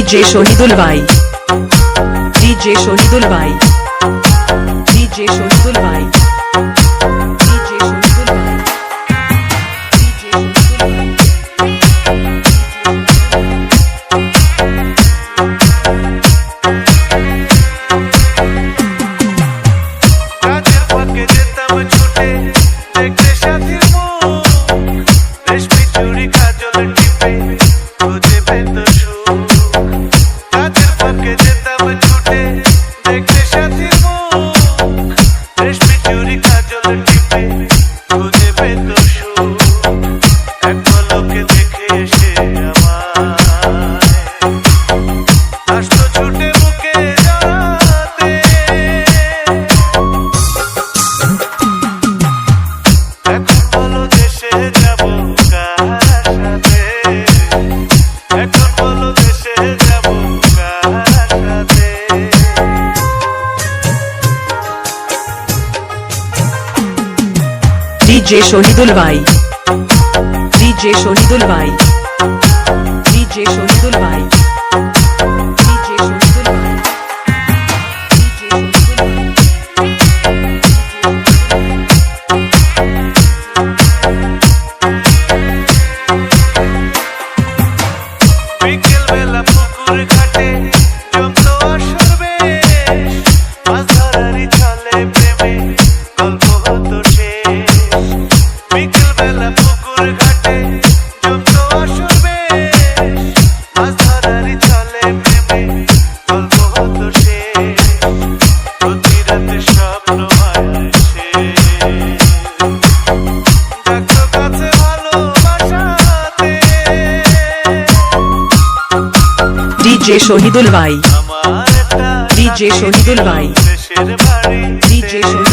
DJ Shahidul Bhai, DJ Shahidul Bhai, DJ Shahidul Bhai, DJ Shahidul Bhai, DJ DJ Shahidul Bhai, DJ Shahidul Bhai, DJ Shahidul Bhai, DJ Shahidul Bhai, বিকেল বেলা পুকুর ঘাটে জমলো আসর বেশ, মাছ ধরারই ছলে প্রেমে গল্প হতো শেষ। বিকেল বেলা পুকুর ঘাটে জমলো আসর বেশ, মাছ ধরারই ছলে প্রেমে গল্প হতো শেষ। প্রতি রাতে স্বপ্ন আসে ডাকতো কাছে ভালোবাসাতে। DJ Shahidul Bhai, DJ Shahidul Bhai, DJ Shahidul Bhai.